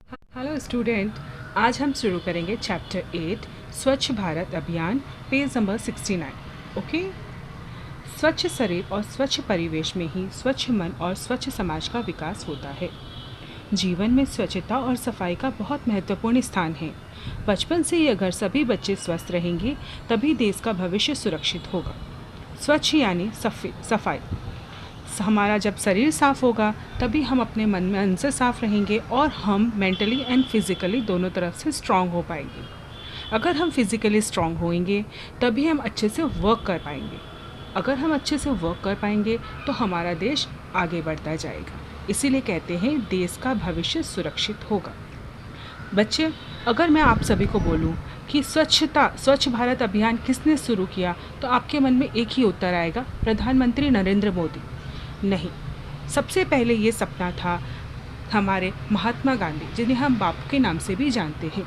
Hello student, आज हम शुरू करेंगे चैप्टर 8 स्वच्छ भारत अभियान, पेज नंबर 69। ओके। स्वच्छ शरीर और स्वच्छ परिवेश में ही स्वच्छ मन और स्वच्छ समाज का विकास होता है। जीवन में स्वच्छता और सफाई का बहुत महत्वपूर्ण स्थान है। बचपन से ही अगर सभी बच्चे स्वस्थ रहेंगे तभी देश का भविष्य सुरक्षित होगा। स्वच्छ यानी सफाई। हमारा जब शरीर साफ़ होगा तभी हम अपने मन से साफ़ रहेंगे और हम मेंटली एंड फिज़िकली दोनों तरफ से स्ट्रांग हो पाएंगे। अगर हम फिज़िकली स्ट्रांग होएंगे तभी हम अच्छे से वर्क कर पाएंगे। अगर हम अच्छे से वर्क कर पाएंगे तो हमारा देश आगे बढ़ता जाएगा। इसीलिए कहते हैं देश का भविष्य सुरक्षित होगा। बच्चे, अगर मैं आप सभी को बोलूं कि स्वच्छ भारत अभियान किसने शुरू किया तो आपके मन में एक ही उत्तर आएगा, प्रधानमंत्री नरेंद्र मोदी। नहीं, सबसे पहले ये सपना था हमारे महात्मा गांधी, जिन्हें हम बापू के नाम से भी जानते हैं।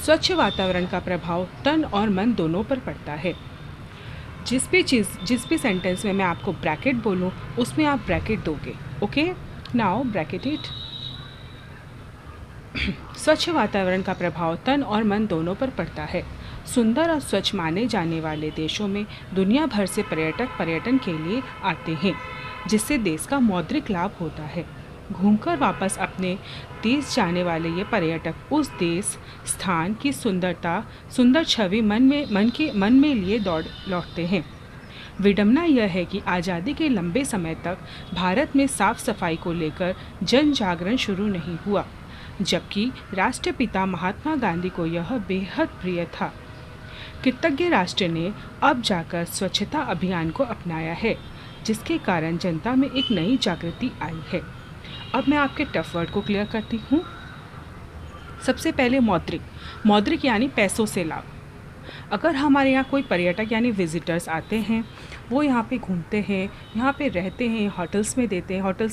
स्वच्छ वातावरण का प्रभाव तन और मन दोनों पर पड़ता है। जिस भी सेंटेंस में मैं आपको ब्रैकेट बोलूं उसमें आप ब्रैकेट दोगे। Okay, now bracket it. स्वच्छ वातावरण का प्रभाव तन और मन दोनों पर पड़ता है। सुंदर और स्वच्छ माने जाने वाले देशों में दुनिया भर से पर्यटक पर्यटन के लिए आते हैं, जिससे देश का मौद्रिक लाभ होता है। घूमकर वापस अपने देश जाने वाले ये पर्यटक उस देश स्थान की सुंदर छवि मन में लिए लौटते हैं। विडंबना यह है कि आज़ादी के लंबे समय तक भारत में साफ सफाई को लेकर जन जागरण शुरू नहीं हुआ, जबकि राष्ट्रपिता महात्मा गांधी को यह बेहद प्रिय था। कृतज्ञ राष्ट्र ने अब जाकर स्वच्छता अभियान को अपनाया है, जिसके कारण जनता में एक नई जागृति आई है। अब मैं आपके टफ वर्ड को क्लियर करती हूँ। सबसे पहले मौद्रिक यानी पैसों से लाभ। अगर हमारे यहाँ कोई पर्यटक यानी विजिटर्स आते हैं, वो यहाँ पे घूमते हैं, यहाँ पे रहते हैं, होटल्स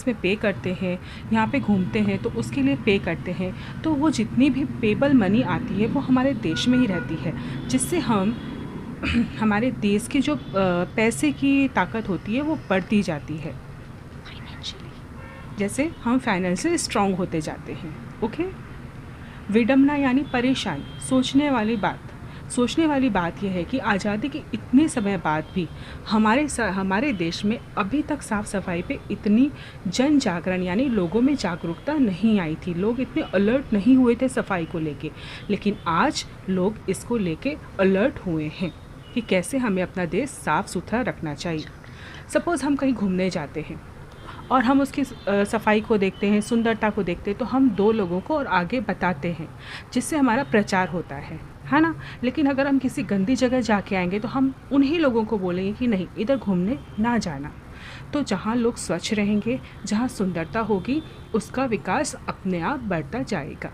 में पे करते हैं, यहाँ पे घूमते हैं तो उसके लिए पे करते हैं, तो वो जितनी भी पेबल मनी आती है वो हमारे देश में ही रहती है, जिससे हम हमारे देश की जो पैसे की ताकत होती है वो बढ़ती जाती है। जैसे हम फाइनेंशियली स्ट्रांग होते जाते हैं। ओके। विडंबना यानी परेशानी। सोचने वाली बात यह है कि आज़ादी के इतने समय बाद भी हमारे देश में अभी तक साफ़ सफाई पे इतनी जन जागरण यानी लोगों में जागरूकता नहीं आई थी। लोग इतने अलर्ट नहीं हुए थे सफाई को लेके, लेकिन आज लोग इसको लेके अलर्ट हुए हैं कि कैसे हमें अपना देश साफ़ सुथरा रखना चाहिए। सपोज़ हम कहीं घूमने जाते हैं और हम उसकी सफाई को देखते हैं, सुंदरता को देखते हैं, तो हम 2 लोगों को और आगे बताते हैं, जिससे हमारा प्रचार होता है ना। लेकिन अगर हम किसी गंदी जगह जाके आएंगे तो हम उन्हीं लोगों को बोलेंगे कि नहीं, इधर घूमने ना जाना। तो जहाँ लोग स्वच्छ रहेंगे, जहाँ सुंदरता होगी, उसका विकास अपने आप बढ़ता जाएगा।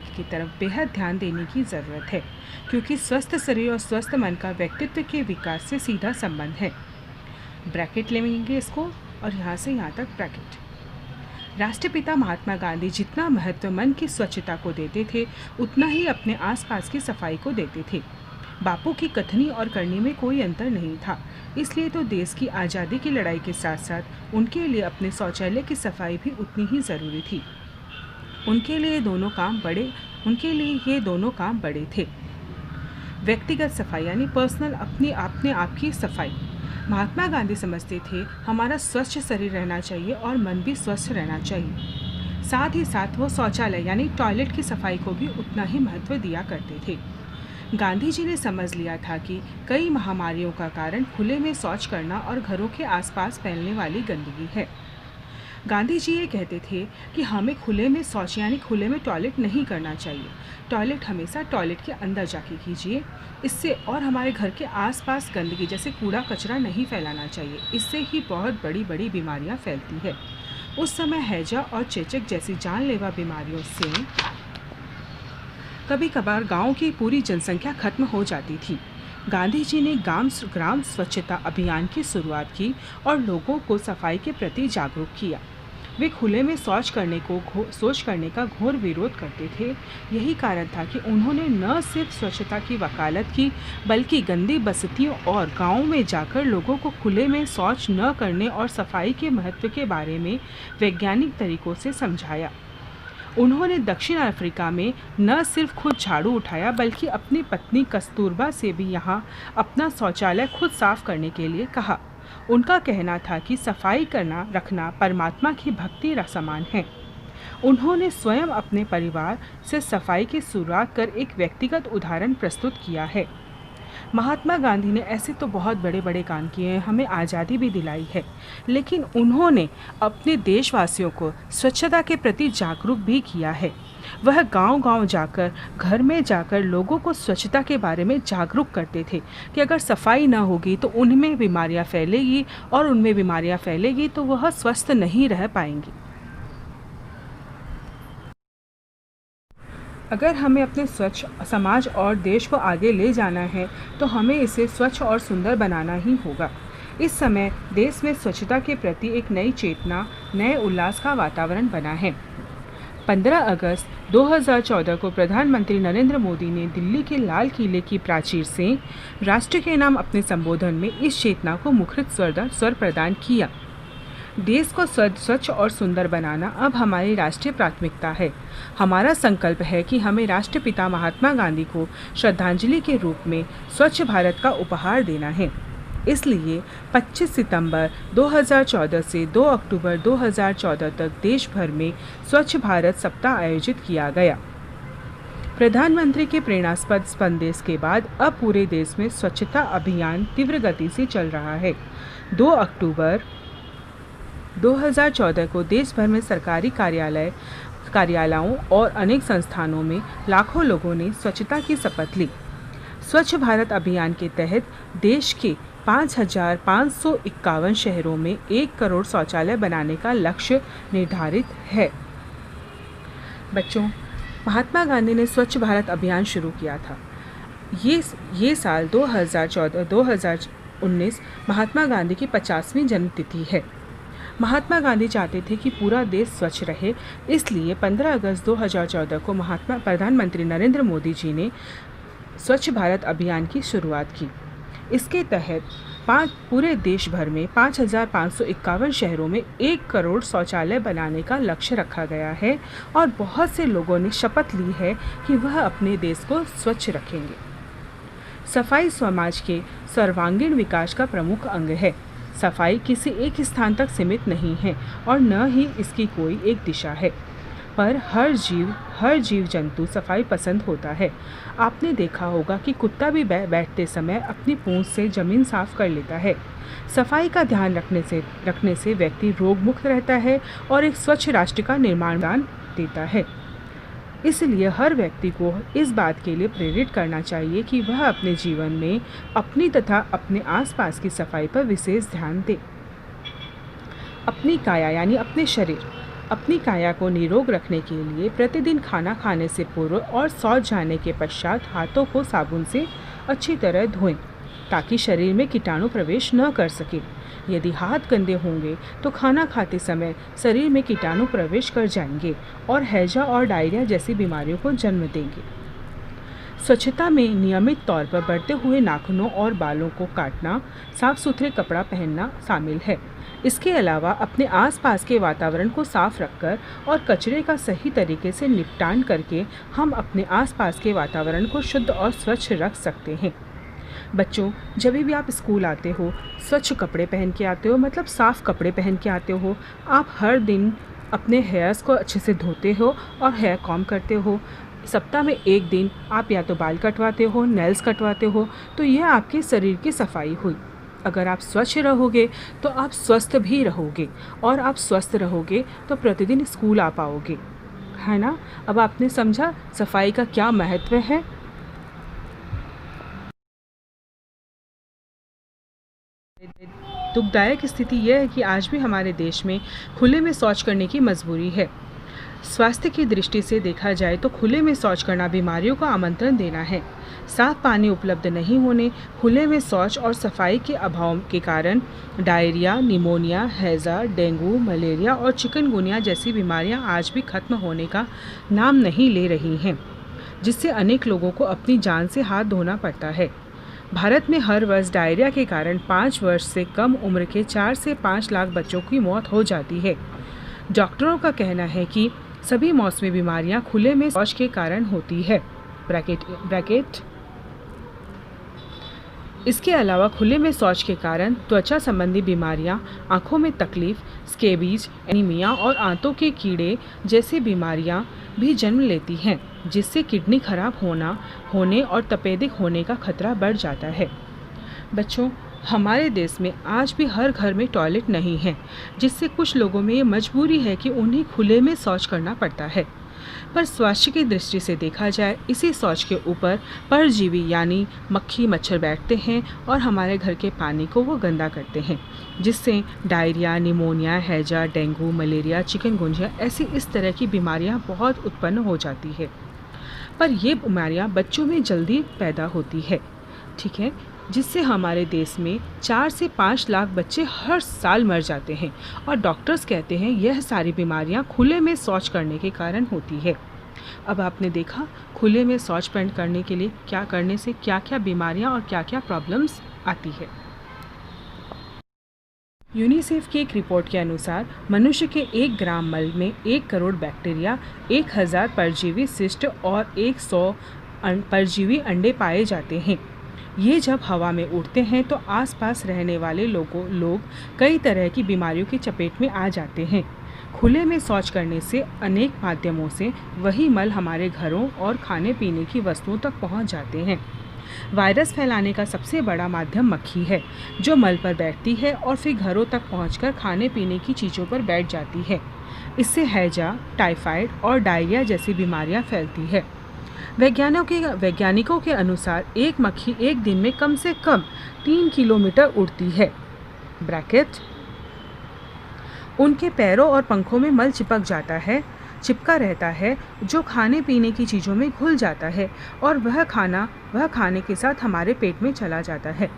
की तरफ बेहद ध्यान देने की ज़रूरत है, क्योंकि स्वस्थ शरीर और स्वस्थ मन का व्यक्तित्व के विकास से सीधा संबंध है। ब्रैकेट लेंगे इसको और यहाँ से यहाँ तक ब्रैकेट। राष्ट्रपिता महात्मा गांधी जितना महत्व मन की स्वच्छता को देते थे, उतना ही अपने आसपास की सफाई को देते थे। बापू की कथनी और करनी में कोई अंतर नहीं था। इसलिए तो देश की आज़ादी की लड़ाई के साथ साथ उनके लिए अपने शौचालय की सफाई भी उतनी ही ज़रूरी थी। उनके लिए ये दोनों काम बड़े थे। व्यक्तिगत सफाई यानी पर्सनल, अपने आप की सफाई। महात्मा गांधी समझते थे हमारा स्वच्छ शरीर रहना चाहिए और मन भी स्वस्थ रहना चाहिए। साथ ही साथ वो शौचालय यानी टॉयलेट की सफाई को भी उतना ही महत्व दिया करते थे। गांधी जी ने समझ लिया था कि कई महामारियों का कारण खुले में शौच करना और घरों के आसपास फैलने वाली गंदगी है। गांधी जी ये कहते थे कि हमें खुले में शौच यानी खुले में टॉयलेट नहीं करना चाहिए। टॉयलेट हमेशा टॉयलेट के अंदर जाके कीजिए। इससे और हमारे घर के आसपास गंदगी जैसे कूड़ा कचरा नहीं फैलाना चाहिए। इससे ही बहुत बड़ी बड़ी बीमारियां फैलती है। उस समय हैजा और चेचक जैसी जानलेवा बीमारियों से कभी कभार गाँव की पूरी जनसंख्या खत्म हो जाती थी। गांधी जी ने ग्राम स्वच्छता अभियान की शुरुआत की और लोगों को सफाई के प्रति जागरूक किया। वे खुले में शौच करने का घोर विरोध करते थे। यही कारण था कि उन्होंने न सिर्फ स्वच्छता की वकालत की, बल्कि गंदी बस्तियों और गांवों में जाकर लोगों को खुले में शौच न करने और सफाई के महत्व के बारे में वैज्ञानिक तरीकों से समझाया। उन्होंने दक्षिण अफ्रीका में न सिर्फ खुद झाड़ू उठाया, बल्कि अपनी पत्नी कस्तूरबा से भी यहाँ अपना शौचालय खुद साफ करने के लिए कहा। उनका कहना था कि सफाई करना रखना परमात्मा की भक्ति समान है। उन्होंने स्वयं अपने परिवार से सफाई की शुरुआत कर एक व्यक्तिगत उदाहरण प्रस्तुत किया है। महात्मा गांधी ने ऐसे तो बहुत बड़े बड़े काम किए हैं, हमें आज़ादी भी दिलाई है, लेकिन उन्होंने अपने देशवासियों को स्वच्छता के प्रति जागरूक भी किया है। वह गांव-गांव जाकर, घर में जाकर लोगों को स्वच्छता के बारे में जागरूक करते थे कि अगर सफाई ना होगी तो उनमें बीमारियां फैलेगी, और उनमें बीमारियां फैलेगी तो वह स्वस्थ नहीं रह पाएंगी। अगर हमें अपने स्वच्छ समाज और देश को आगे ले जाना है तो हमें इसे स्वच्छ और सुंदर बनाना ही होगा। इस समय देश में स्वच्छता के प्रति एक नई चेतना, नए उल्लास का वातावरण बना है। 15 अगस्त 2014 को प्रधानमंत्री नरेंद्र मोदी ने दिल्ली के लाल किले की प्राचीर से राष्ट्र के नाम अपने संबोधन में इस चेतना को मुखरित स्वर प्रदान किया। देश को स्वच्छ और सुंदर बनाना अब हमारी राष्ट्रीय प्राथमिकता है। हमारा संकल्प है कि हमें राष्ट्रपिता महात्मा गांधी को श्रद्धांजलि के रूप में स्वच्छ भारत का उपहार देना है। इसलिए 25 सितंबर 2014 से 2 अक्टूबर 2014 तक देश भर में स्वच्छ भारत सप्ताह आयोजित किया गया। प्रधानमंत्री के प्रेरणास्पद संदेश के बाद अब पूरे देश में स्वच्छता अभियान तीव्र गति से चल रहा है। 2 अक्टूबर 2014 को देश भर में सरकारी कार्यालयों और अनेक संस्थानों में लाखों लोगों ने स्वच्छता की शपथ ली। स्वच्छ भारत अभियान के तहत देश के 5,551 शहरों में 1 करोड़ शौचालय बनाने का लक्ष्य निर्धारित है। बच्चों, महात्मा गांधी ने स्वच्छ भारत अभियान शुरू किया था। ये साल 2019 महात्मा गांधी की 50वीं जन्मतिथि है। महात्मा गांधी चाहते थे कि पूरा देश स्वच्छ रहे, इसलिए 15 अगस्त 2014 को प्रधानमंत्री नरेंद्र मोदी जी ने स्वच्छ भारत अभियान की शुरुआत की। इसके तहत पूरे देश भर में 5,551 शहरों में 1 करोड़ शौचालय बनाने का लक्ष्य रखा गया है, और बहुत से लोगों ने शपथ ली है कि वह अपने देश को स्वच्छ रखेंगे। सफाई समाज के सर्वांगीण विकास का प्रमुख अंग है। सफाई किसी एक स्थान तक सीमित नहीं है और न ही इसकी कोई एक दिशा है, पर हर जीव जंतु सफाई पसंद होता है। आपने देखा होगा कि कुत्ता भी बैठते समय अपनी पूंछ से ज़मीन साफ कर लेता है। सफाई का ध्यान रखने से व्यक्ति रोग मुक्त रहता है और एक स्वच्छ राष्ट्र का निर्माण देता है। इसलिए हर व्यक्ति को इस बात के लिए प्रेरित करना चाहिए कि वह अपने जीवन में अपनी तथा अपने आसपास की सफाई पर विशेष ध्यान दे। अपनी काया यानी अपनी काया को निरोग रखने के लिए प्रतिदिन खाना खाने से पूर्व और शौच जाने के पश्चात हाथों को साबुन से अच्छी तरह धोएं, ताकि शरीर में कीटाणु प्रवेश न कर सके। यदि हाथ गंदे होंगे तो खाना खाते समय शरीर में कीटाणु प्रवेश कर जाएंगे और हैजा और डायरिया जैसी बीमारियों को जन्म देंगे। स्वच्छता में नियमित तौर पर बढ़ते हुए नाखूनों और बालों को काटना, साफ सुथरे कपड़ा पहनना शामिल है। इसके अलावा अपने आसपास के वातावरण को साफ रखकर और कचरे का सही तरीके से निपटान करके हम अपने आसपास के वातावरण को शुद्ध और स्वच्छ रख सकते हैं। बच्चों, जब भी आप स्कूल आते हो, स्वच्छ कपड़े पहन के आते हो, मतलब साफ़ कपड़े पहन के आते हो। आप हर दिन अपने हेयर्स को अच्छे से धोते हो और हेयर कॉम करते हो। सप्ताह में 1 दिन आप या तो बाल कटवाते हो, नेल्स कटवाते हो। तो यह आपके शरीर की सफाई हुई। अगर आप स्वच्छ रहोगे तो आप स्वस्थ भी रहोगे, और आप स्वस्थ रहोगे तो प्रतिदिन स्कूल आ पाओगे, है ना। अब आपने समझा सफाई का क्या महत्व है। दुखदायक स्थिति यह है कि आज भी हमारे देश में खुले में शौच करने की मजबूरी है। स्वास्थ्य की दृष्टि से देखा जाए तो खुले में शौच करना बीमारियों का आमंत्रण देना है। साफ पानी उपलब्ध नहीं होने, खुले में शौच और सफाई के अभाव के कारण डायरिया, निमोनिया, हैजा, डेंगू, मलेरिया और चिकनगुनिया जैसी बीमारियां आज भी खत्म होने का नाम नहीं ले रही हैं, जिससे अनेक लोगों को अपनी जान से हाथ धोना पड़ता है। भारत में हर वर्ष डायरिया के कारण 5 वर्ष से कम उम्र के 4 से 5 लाख बच्चों की मौत हो जाती है। डॉक्टरों का कहना है कि सभी मौसमी बीमारियां खुले में शौच के कारण होती है। ब्रैकेट इसके अलावा खुले में शौच के कारण त्वचा संबंधी बीमारियां, आंखों में तकलीफ, स्केबीज, एनीमिया और आंतों के कीड़े जैसी बीमारियां भी जन्म लेती हैं, जिससे किडनी खराब होने और तपेदिक होने का खतरा बढ़ जाता है। बच्चों, हमारे देश में आज भी हर घर में टॉयलेट नहीं है, जिससे कुछ लोगों में ये मजबूरी है कि उन्हें खुले में शौच करना पड़ता है। पर स्वास्थ्य की दृष्टि से देखा जाए, इसी शौच के ऊपर परजीवी यानी मक्खी मच्छर बैठते हैं और हमारे घर के पानी को वो गंदा करते हैं, जिससे डायरिया, निमोनिया, हैजा, डेंगू, मलेरिया, चिकनगुनिया ऐसी इस तरह की बीमारियां बहुत उत्पन्न हो जाती है। पर ये बीमारियां बच्चों में जल्दी पैदा होती है, ठीक है, जिससे हमारे देश में 4 से 5 लाख बच्चे हर साल मर जाते हैं और डॉक्टर्स कहते हैं यह सारी बीमारियां खुले में शौच करने के कारण होती है। अब आपने देखा खुले में शौच करने के लिए क्या करने से क्या क्या बीमारियां और क्या क्या प्रॉब्लम्स आती है। यूनिसेफ की एक रिपोर्ट के अनुसार मनुष्य के 1 ग्राम मल में 1 करोड़ बैक्टीरिया, 1000 परजीवी शिष्ट और 100 परजीवी अंडे पाए जाते हैं। ये जब हवा में उड़ते हैं तो आसपास रहने वाले लोग कई तरह की बीमारियों की चपेट में आ जाते हैं। खुले में शौच करने से अनेक माध्यमों से वही मल हमारे घरों और खाने पीने की वस्तुओं तक पहुंच जाते हैं। वायरस फैलाने का सबसे बड़ा माध्यम मक्खी है, जो मल पर बैठती है और फिर घरों तक पहुंचकर खाने पीने की चीज़ों पर बैठ जाती है। इससे हैजा, टाइफाइड और डायरिया जैसी बीमारियां फैलती है। वैज्ञानिकों के अनुसार एक मक्खी एक दिन में कम से कम 3 किलोमीटर उड़ती है। ब्रैकेट उनके पैरों और पंखों में मल चिपका रहता है, जो खाने पीने की चीज़ों में घुल जाता है और वह खाने के साथ हमारे पेट में चला जाता है।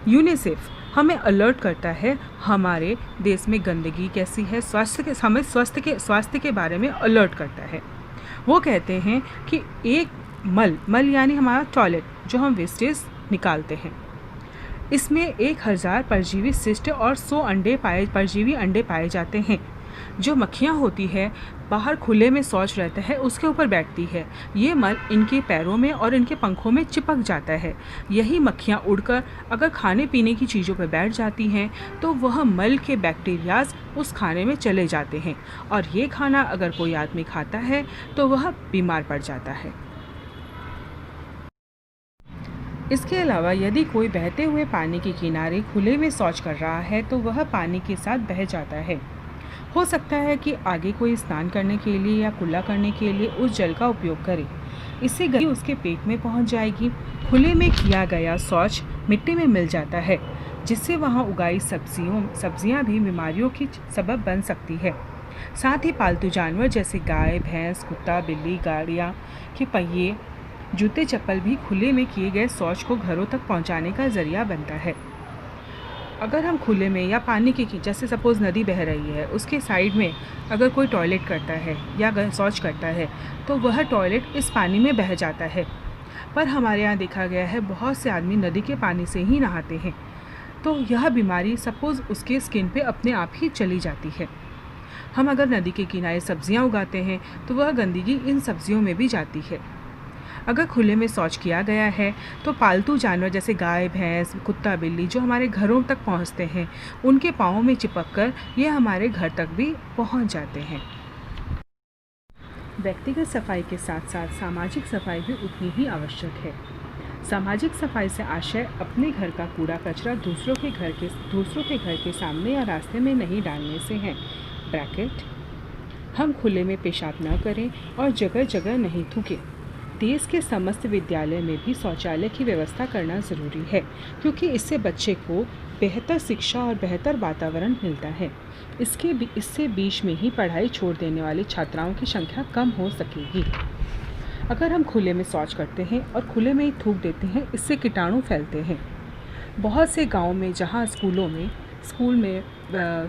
यूनिसेफ हमें अलर्ट करता है हमारे देश में गंदगी कैसी है, स्वास्थ्य के बारे में अलर्ट करता है। वो कहते हैं कि एक मल यानी हमारा टॉयलेट जो हम वेस्टेज निकालते हैं, इसमें 1000 परजीवी शिष्ट और 100 परजीवी अंडे पाए जाते हैं। जो मक्खियाँ होती है बाहर खुले में शौच रहता है उसके ऊपर बैठती है। ये मल इनके पैरों में और इनके पंखों में चिपक जाता है। यही मक्खियाँ उड़कर अगर खाने पीने की चीज़ों पर बैठ जाती हैं तो वह मल के बैक्टीरियाज उस खाने में चले जाते हैं और ये खाना अगर कोई आदमी खाता है तो वह बीमार पड़ जाता है। इसके अलावा यदि कोई बहते हुए पानी के किनारे खुले में शौच कर रहा है तो वह पानी के साथ बह जाता है। हो सकता है कि आगे कोई स्नान करने के लिए या कुल्ला करने के लिए उस जल का उपयोग करे। इससे गंदगी उसके पेट में पहुंच जाएगी। खुले में किया गया शौच मिट्टी में मिल जाता है, जिससे वहां उगाई सब्जियां भी बीमारियों की सबब बन सकती है। साथ ही पालतू जानवर जैसे गाय, भैंस, कुत्ता, बिल्ली, गाड़ियाँ के पहिए, जूते, चप्पल भी खुले में किए गए शौच को घरों तक पहुंचाने का जरिया बनता है। अगर हम खुले में या पानी की जैसे सपोज़ नदी बह रही है उसके साइड में अगर कोई टॉयलेट करता है या शौच करता है तो वह टॉयलेट इस पानी में बह जाता है। पर हमारे यहाँ देखा गया है बहुत से आदमी नदी के पानी से ही नहाते हैं, तो यह बीमारी सपोज़ उसके स्किन पे अपने आप ही चली जाती है। हम अगर नदी के किनारे सब्जियाँ उगाते हैं तो वह गंदगी इन सब्जियों में भी जाती है। अगर खुले में शौच किया गया है तो पालतू जानवर जैसे गाय, भैंस, कुत्ता, बिल्ली जो हमारे घरों तक पहुंचते हैं उनके पाँवों में चिपककर ये हमारे घर तक भी पहुंच जाते हैं। व्यक्तिगत सफाई के साथ साथ सामाजिक सफाई भी उतनी ही आवश्यक है। सामाजिक सफाई से आशय अपने घर का कूड़ा कचरा दूसरों के घर के सामने या रास्ते में नहीं डालने से है। ब्रैकेट हम खुले में पेशाब न करें और जगह जगह नहीं थूकें। देश के समस्त विद्यालय में भी शौचालय की व्यवस्था करना ज़रूरी है, क्योंकि इससे बच्चे को बेहतर शिक्षा और बेहतर वातावरण मिलता है। इससे बीच में ही पढ़ाई छोड़ देने वाली छात्राओं की संख्या कम हो सकेगी। अगर हम खुले में शौच करते हैं और खुले में ही थूक देते हैं, इससे कीटाणु फैलते हैं। बहुत से गाँव में जहाँ स्कूल में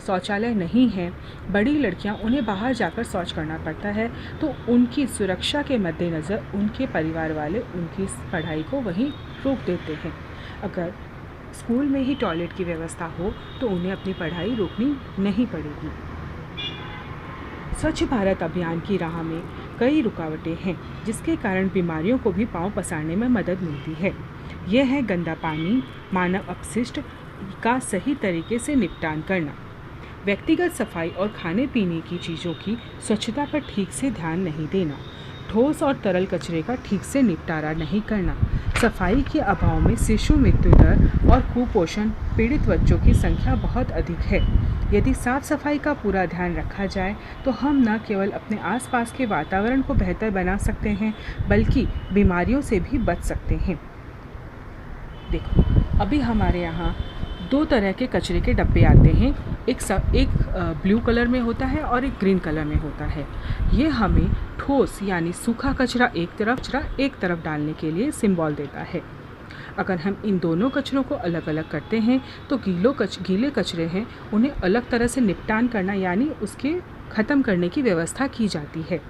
शौचालय नहीं है, बड़ी लड़कियां उन्हें बाहर जाकर शौच करना पड़ता है, तो उनकी सुरक्षा के मद्देनज़र उनके परिवार वाले उनकी पढ़ाई को वहीं रोक देते हैं। अगर स्कूल में ही टॉयलेट की व्यवस्था हो तो उन्हें अपनी पढ़ाई रोकनी नहीं पड़ेगी। स्वच्छ भारत अभियान की राह में कई रुकावटें हैं, जिसके कारण बीमारियों को भी पांव पसारने में मदद मिलती है। यह है गंदा पानी, मानव अपशिष्ट का सही तरीके से निपटान करना, व्यक्तिगत सफाई और खाने पीने की चीज़ों की स्वच्छता पर ठीक से ध्यान नहीं देना, ठोस और तरल कचरे का ठीक से निपटारा नहीं करना, सफाई के अभाव में शिशु मृत्यु दर और कुपोषण पीड़ित बच्चों की संख्या बहुत अधिक है। यदि साफ सफाई का पूरा ध्यान रखा जाए तो हम न केवल अपने आसपास के वातावरण को बेहतर बना सकते हैं, बल्कि बीमारियों से भी बच सकते हैं। देखो, अभी हमारे यहाँ 2 तरह के कचरे के डब्बे आते हैं, एक ब्लू कलर में होता है और एक ग्रीन कलर में होता है। ये हमें ठोस यानी सूखा कचरा एक तरफ डालने के लिए सिंबल देता है। अगर हम इन दोनों कचरों को अलग अलग करते हैं तो गीले कचरे हैं उन्हें अलग तरह से निपटान करना यानी उसके ख़त्म करने की व्यवस्था की जाती है।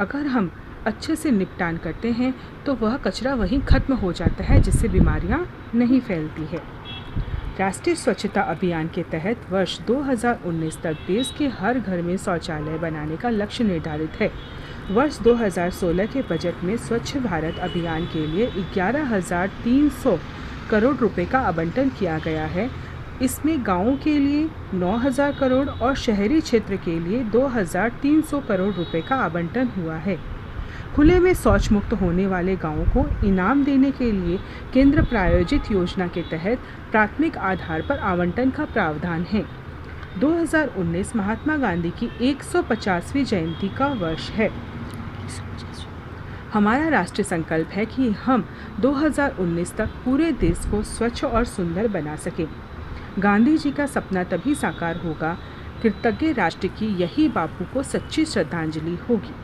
अगर हम अच्छे से निपटान करते हैं तो वह कचरा वहीं ख़त्म हो जाता है, जिससे बीमारियां नहीं फैलती है। राष्ट्रीय स्वच्छता अभियान के तहत वर्ष 2019 तक देश के हर घर में शौचालय बनाने का लक्ष्य निर्धारित है। वर्ष 2016 के बजट में स्वच्छ भारत अभियान के लिए 11,300 करोड़ रुपए का आवंटन किया गया है। इसमें गाँवों के लिए 9,000 करोड़ और शहरी क्षेत्र के लिए 2,300 करोड़ रुपए का आवंटन हुआ है। खुले में शौच मुक्त होने वाले गांवों को इनाम देने के लिए केंद्र प्रायोजित योजना के तहत प्राथमिक आधार पर आवंटन का प्रावधान है। 2019 महात्मा गांधी की 150वीं जयंती का वर्ष है। हमारा राष्ट्रीय संकल्प है कि हम 2019 तक पूरे देश को स्वच्छ और सुंदर बना सकें। गांधी जी का सपना तभी साकार होगा, कृतज्ञ राष्ट्र की यही बापू को सच्ची श्रद्धांजलि होगी।